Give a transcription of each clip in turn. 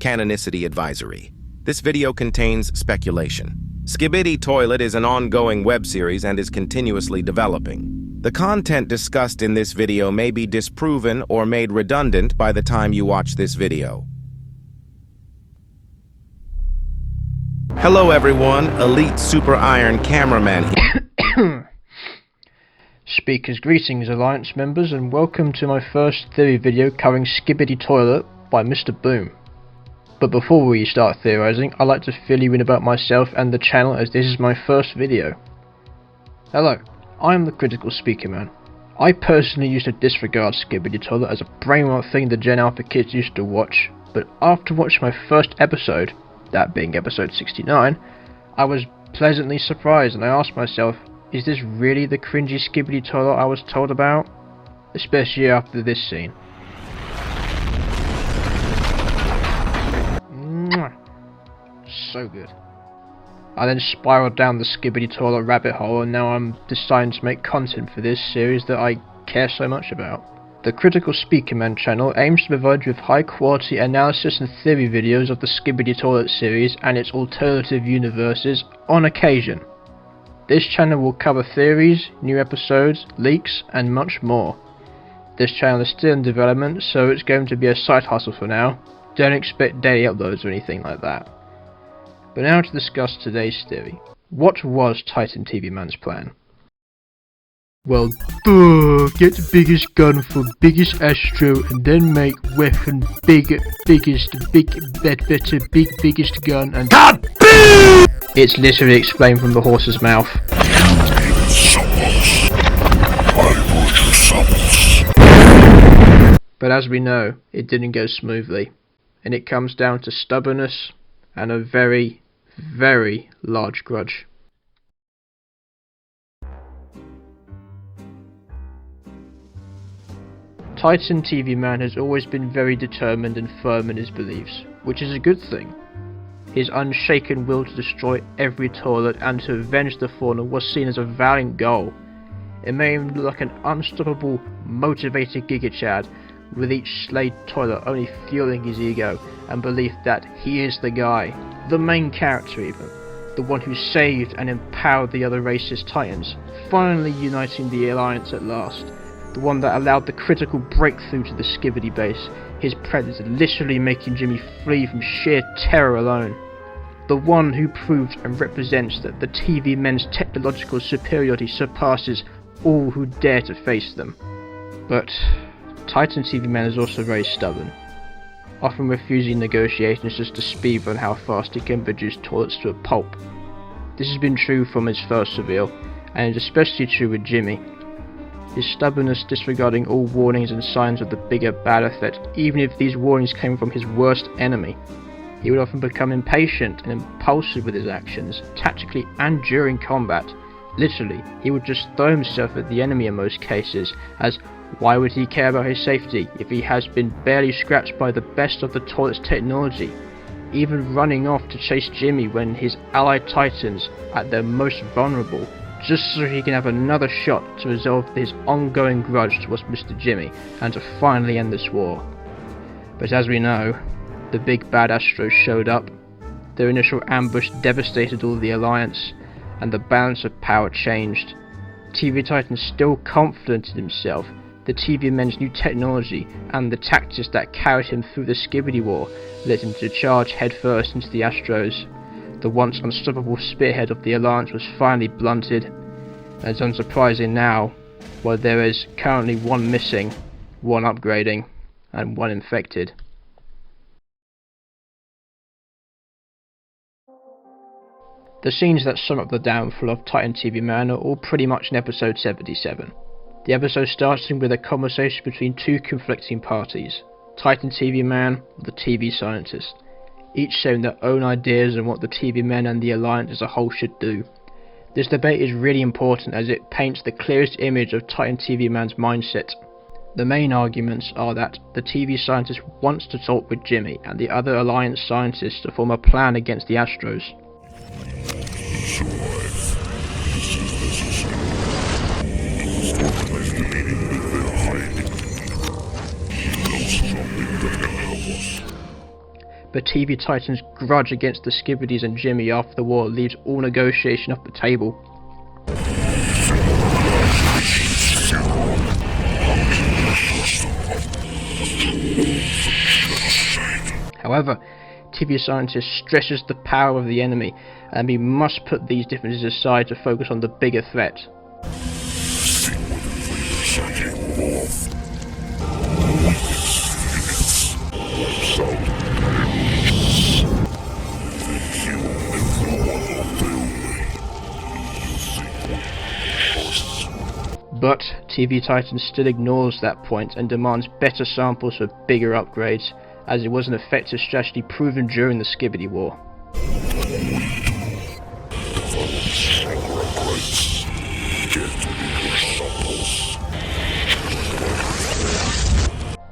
Canonicity Advisory. This video contains speculation. Skibidi Toilet is an ongoing web series and is continuously developing. The content discussed in this video may be disproven or made redundant by the time you watch this video. Hello everyone, Elite Super Iron Cameraman here. Speakers, greetings Alliance members, and welcome to my first theory video covering Skibidi Toilet by Mr. Boom. But before we start theorizing, I'd like to fill you in about myself and the channel, as this is my first video. Hello, I am TheCriticalSpeakerman. I personally used to disregard Skibidi Toilet as a brainrot thing the Gen Alpha kids used to watch, but after watching my first episode, that being episode 69, I was pleasantly surprised and I asked myself, is this really the cringy Skibidi Toilet I was told about? Especially after this scene. So good. I then spiraled down the Skibidi Toilet rabbit hole, and now I'm deciding to make content for this series that I care so much about. The TheCriticalSpeakerman channel aims to provide you with high quality analysis and theory videos of the Skibidi Toilet series and its alternative universes on occasion. This channel will cover theories, new episodes, leaks, and much more. This channel is still in development, so it's going to be a side hustle for now. Don't expect daily uploads or anything like that. But now to discuss today's theory. What was Titan TV Man's plan? Well, get the biggest gun for biggest Astro and then make weapon biggest gun and God! It's literally explained from the horse's mouth. But as we know, it didn't go smoothly, and it comes down to stubbornness and a very, very large grudge. Titan TV Man has always been very determined and firm in his beliefs, which is a good thing. His unshaken will to destroy every toilet and to avenge the fallen was seen as a valiant goal. It made him look like an unstoppable, motivated Giga-Chad, with each slayed toilet only fueling his ego and belief that he is the guy, the main character even, the one who saved and empowered the other racist Titans, finally uniting the Alliance at last, the one that allowed the critical breakthrough to the Skibidi base, his predator literally making Jimmy flee from sheer terror alone, the one who proved and represents that the TV men's technological superiority surpasses all who dare to face them. But Titan TV Man is also very stubborn, often refusing negotiations just to speed on how fast he can reduce toilets to a pulp. This has been true from his first reveal, and is especially true with Jimmy. His stubbornness disregarding all warnings and signs of the bigger, badder threat, even if these warnings came from his worst enemy. He would often become impatient and impulsive with his actions, tactically and during combat. Literally, he would just throw himself at the enemy in most cases, as why would he care about his safety if he has been barely scratched by the best of the toilet's technology, even running off to chase Jimmy when his allied titans at their most vulnerable, just so he can have another shot to resolve his ongoing grudge towards Mr. Jimmy and to finally end this war. But as we know, the big bad Astros showed up, their initial ambush devastated all the Alliance, and the balance of power changed. TV Titan still confident in himself, the TV men's new technology and the tactics that carried him through the Skibidi War led him to charge headfirst into the Astros. The once unstoppable spearhead of the Alliance was finally blunted, and it's unsurprising now, while there is currently one missing, one upgrading, and one infected. The scenes that sum up the downfall of Titan TV Man are all pretty much in episode 77. The episode starting with a conversation between two conflicting parties, Titan TV Man or the TV scientist, each sharing their own ideas on what the TV men and the Alliance as a whole should do. This debate is really important as it paints the clearest image of Titan TV Man's mindset. The main arguments are that the TV scientist wants to talk with Jimmy and the other Alliance scientists to form a plan against the Astros. but TV Titan's grudge against the Skibidis and Jimmy after the war leaves all negotiation off the table. However, TV Scientist stresses the power of the enemy, and we must put these differences aside to focus on the bigger threat. But TV Titan still ignores that point and demands better samples for bigger upgrades, as it was an effective strategy proven during the Skibidi War.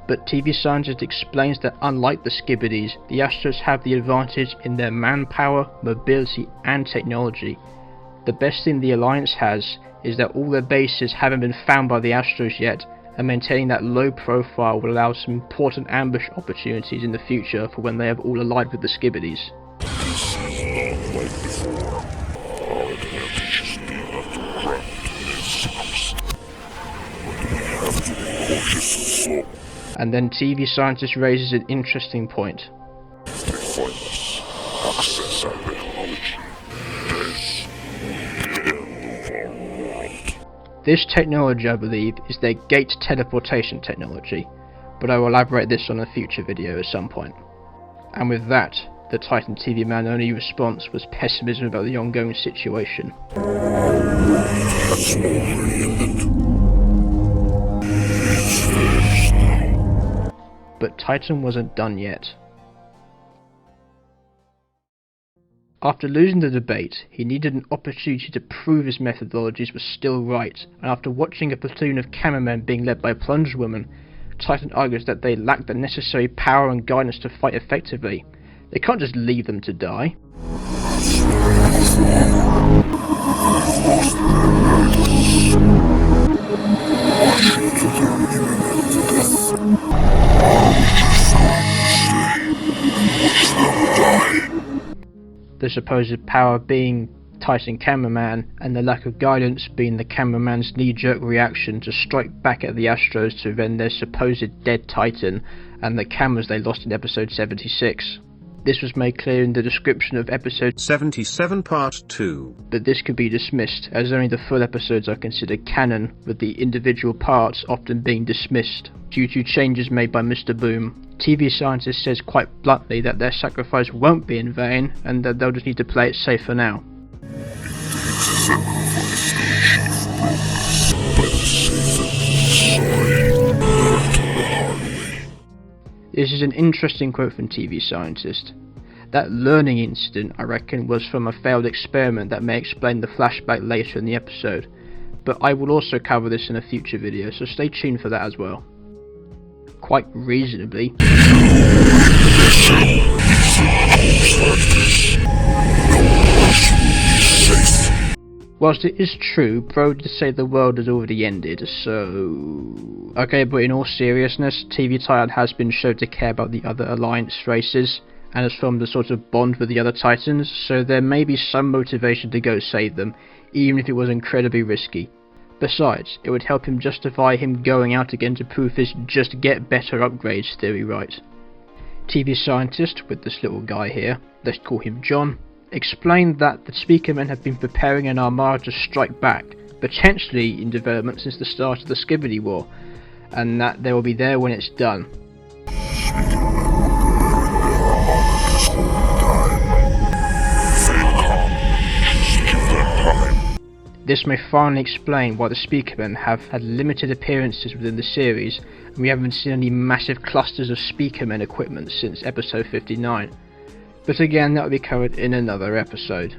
But TV Scientist explains that unlike the Skibidis, the Astros have the advantage in their manpower, mobility and technology. The best thing the Alliance has is that all their bases haven't been found by the Astros yet, and maintaining that low profile will allow some important ambush opportunities in the future for when they have all allied with the Skibidis. And then TV Scientist raises an interesting point. This technology, I believe, is their gate teleportation technology, but I will elaborate this on a future video at some point. And with that, the Titan TV Man only response was pessimism about the ongoing situation. But Titan wasn't done yet. After losing the debate, he needed an opportunity to prove his methodologies were still right, and after watching a platoon of cameramen being led by plunge women, Titan argues that they lack the necessary power and guidance to fight effectively. They can't just leave them to die. The supposed power being Titan cameraman, and the lack of guidance being the cameraman's knee-jerk reaction to strike back at the Astros to avenge their supposed dead Titan and the cameras they lost in episode 76. This was made clear in the description of episode 77 part 2. But this could be dismissed, as only the full episodes are considered canon, with the individual parts often being dismissed due to changes made by Mr. Boom. TV Scientist says quite bluntly that their sacrifice won't be in vain, and that they'll just need to play it safe for now. This is an interesting quote from TV Scientist. That learning incident, I reckon, was from a failed experiment that may explain the flashback later in the episode, but I will also cover this in a future video, so stay tuned for that as well. Quite reasonably, whilst it is true, Bro did say the world has already ended, so... Okay, but in all seriousness, TV Titan has been shown to care about the other Alliance races, and has formed a sort of bond with the other Titans, so there may be some motivation to go save them, even if it was incredibly risky. Besides, it would help him justify him going out again to prove his just get better upgrades theory right. TV Scientist, with this little guy here, let's call him John, explained that the Speakermen have been preparing an armada to strike back, potentially in development since the start of the Skibidi War, and that they will be there when it's done. This may finally explain why the Speakermen have had limited appearances within the series, and we haven't seen any massive clusters of Speakermen equipment since episode 59. But again, that will be covered in another episode.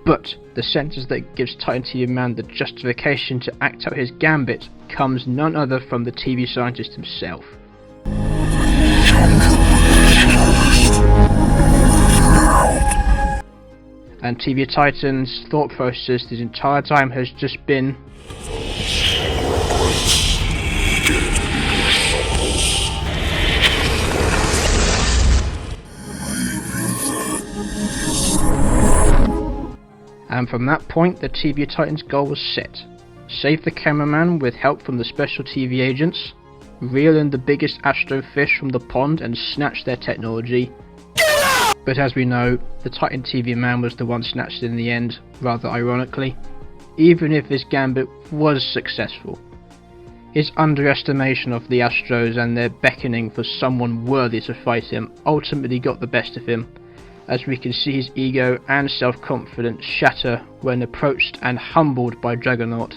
But the sentence that gives Titan TV Man the justification to act out his gambit comes none other from the TV Scientist himself. And TV Titan's thought process this entire time has just been And from that point, the TV Titan's goal was set. Save the cameraman with help from the special TV agents, reel in the biggest astro fish from the pond and snatch their technology. But as we know, the Titan TV man was the one snatched in the end, rather ironically. Even if his gambit was successful, his underestimation of the Astros and their beckoning for someone worthy to fight him ultimately got the best of him, as we can see his ego and self-confidence shatter when approached and humbled by Juggernaut.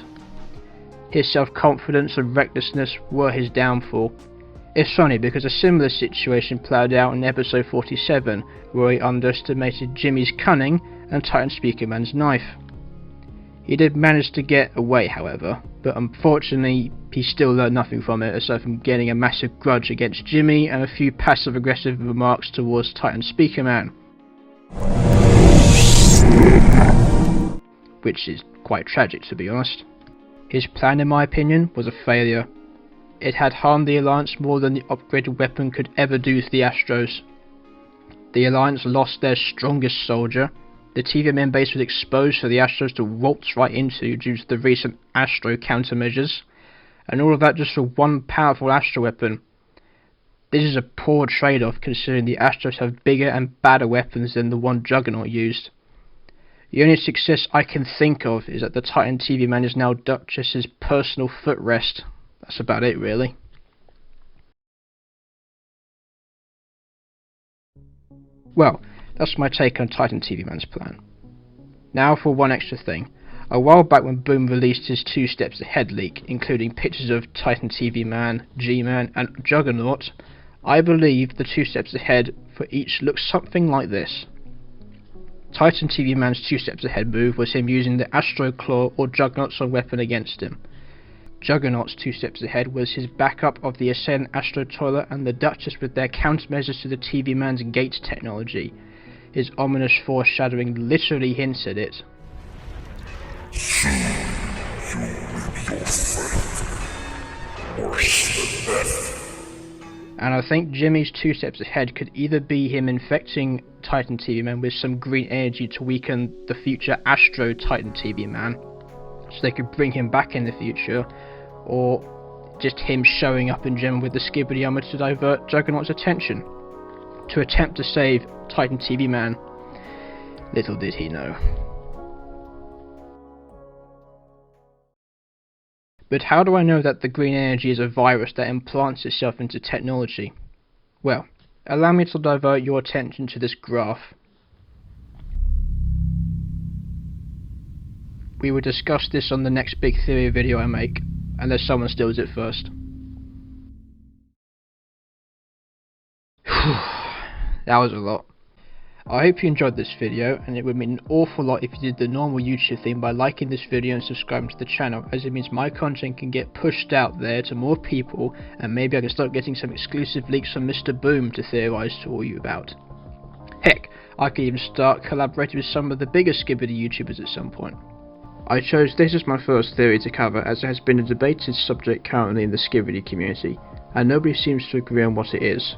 His self-confidence and recklessness were his downfall. It's funny because a similar situation played out in episode 47, where he underestimated Jimmy's cunning and TheCriticalSpeakerman's knife. He did manage to get away, however, but unfortunately he still learned nothing from it, aside from getting a massive grudge against Jimmy and a few passive-aggressive remarks towards TheCriticalSpeakerman, which is quite tragic, to be honest. His plan, in my opinion, was a failure. It had harmed the Alliance more than the upgraded weapon could ever do to the Astros. The Alliance lost their strongest soldier. The TVA base was exposed for the Astros to waltz right into due to the recent Astro countermeasures, and all of that just for one powerful Astro weapon. This is a poor trade-off considering the Astros have bigger and badder weapons than the one Juggernaut used. The only success I can think of is that the Titan TV man is now Duchess's personal footrest. That's about it, really. Well, that's my take on Titan TV Man's plan. Now for one extra thing. A while back when Boom released his 2 steps ahead leak, including pictures of Titan TV Man, G-Man and Juggernaut, I believe the 2 steps ahead for each looks something like this. Titan TV Man's 2 steps ahead move was him using the Astro Claw or Juggernaut's weapon against him. Juggernaut's 2 steps ahead was his backup of the Ascend Astro Toilet and the Duchess with their countermeasures to the TV Man's gate technology. His ominous foreshadowing literally hints at it. And I think Jimmy's 2 steps ahead could either be him infecting Titan TV Man with some green energy to weaken the future Astro Titan TV Man, so they could bring him back in the future, or just him showing up in general with the Skibidi armor to divert Juggernaut's attention, to attempt to save Titan TV Man. Little did he know. But how do I know that the green energy is a virus that implants itself into technology? Well, allow me to divert your attention to this graph. We will discuss this on the next big theory video I make, unless someone steals it first. That was a lot. I hope you enjoyed this video, and it would mean an awful lot if you did the normal YouTube thing by liking this video and subscribing to the channel, as it means my content can get pushed out there to more people, and maybe I can start getting some exclusive leaks from Mr. Boom to theorise to all you about. Heck, I could even start collaborating with some of the bigger Skibidi YouTubers at some point. I chose this as my first theory to cover, as it has been a debated subject currently in the Skibidi community, and nobody seems to agree on what it is.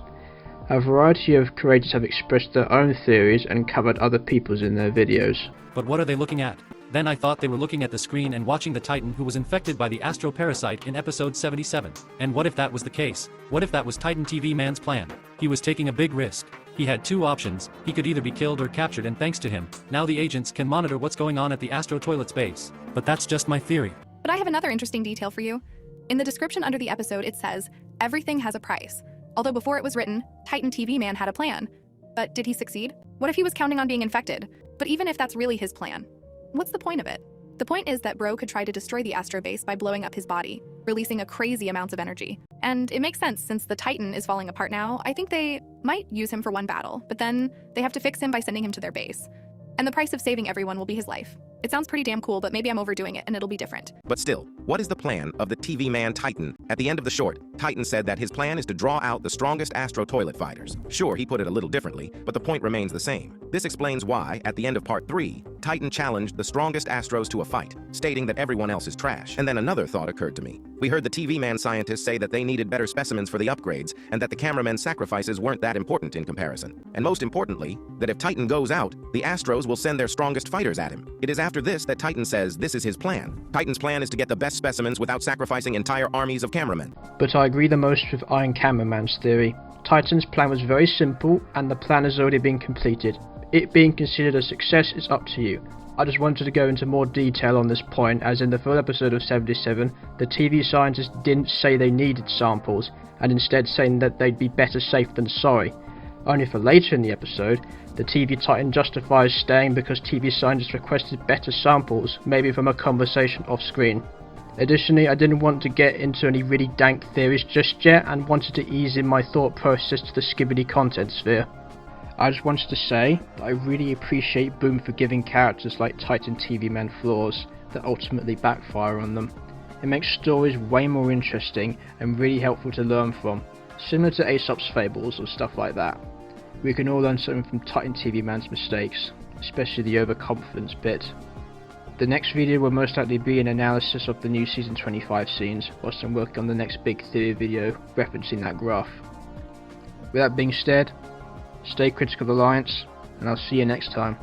A variety of creators have expressed their own theories and covered other people's in their videos. But what are they looking at? Then I thought they were looking at the screen and watching the Titan who was infected by the Astro Parasite in episode 77. And what if that was the case? What if that was Titan TV Man's plan? He was taking a big risk. He had 2 options. He could either be killed or captured, and thanks to him, now the agents can monitor what's going on at the Astro Toilet's base. But that's just my theory. But I have another interesting detail for you. In the description under the episode it says, everything has a price. Although before it was written, Titan TV Man had a plan. But did he succeed? What if he was counting on being infected? But even if that's really his plan, what's the point of it? The point is that Bro could try to destroy the Astro base by blowing up his body, releasing a crazy amounts of energy. And it makes sense since the Titan is falling apart now. I think they might use him for one battle, but then they have to fix him by sending him to their base. And the price of saving everyone will be his life. It sounds pretty damn cool, but maybe I'm overdoing it and it'll be different. But still, what is the plan of the TV man Titan? At the end of the short, Titan said that his plan is to draw out the strongest Astro Toilet fighters. Sure, he put it a little differently, but the point remains the same. This explains why, at the end of part 3, Titan challenged the strongest Astros to a fight, stating that everyone else is trash. And then another thought occurred to me. We heard the TV man scientists say that they needed better specimens for the upgrades, and that the cameramen's sacrifices weren't that important in comparison. And most importantly, that if Titan goes out, the Astros will send their strongest fighters at him. It is after this that Titan says this is his plan. Titan's plan is to get the best specimens without sacrificing entire armies of cameramen. But I agree the most with Iron Cameraman's theory. Titan's plan was very simple, and the plan has already been completed. It being considered a success is up to you. I just wanted to go into more detail on this point, as in the third episode of 77, the TV scientists didn't say they needed samples, and instead saying that they'd be better safe than sorry. Only for later in the episode, the TV Titan justifies staying because TV scientists requested better samples, maybe from a conversation off screen. Additionally, I didn't want to get into any really dank theories just yet, and wanted to ease in my thought process to the Skibidi content sphere. I just wanted to say that I really appreciate Boom for giving characters like Titan TV Man flaws that ultimately backfire on them. It makes stories way more interesting and really helpful to learn from, similar to Aesop's fables or stuff like that. We can all learn something from Titan TV Man's mistakes, especially the overconfidence bit. The next video will most likely be an analysis of the new season 25 scenes, whilst I'm working on the next big theory video referencing that graph. With that being said, stay critical, Alliance, and I'll see you next time.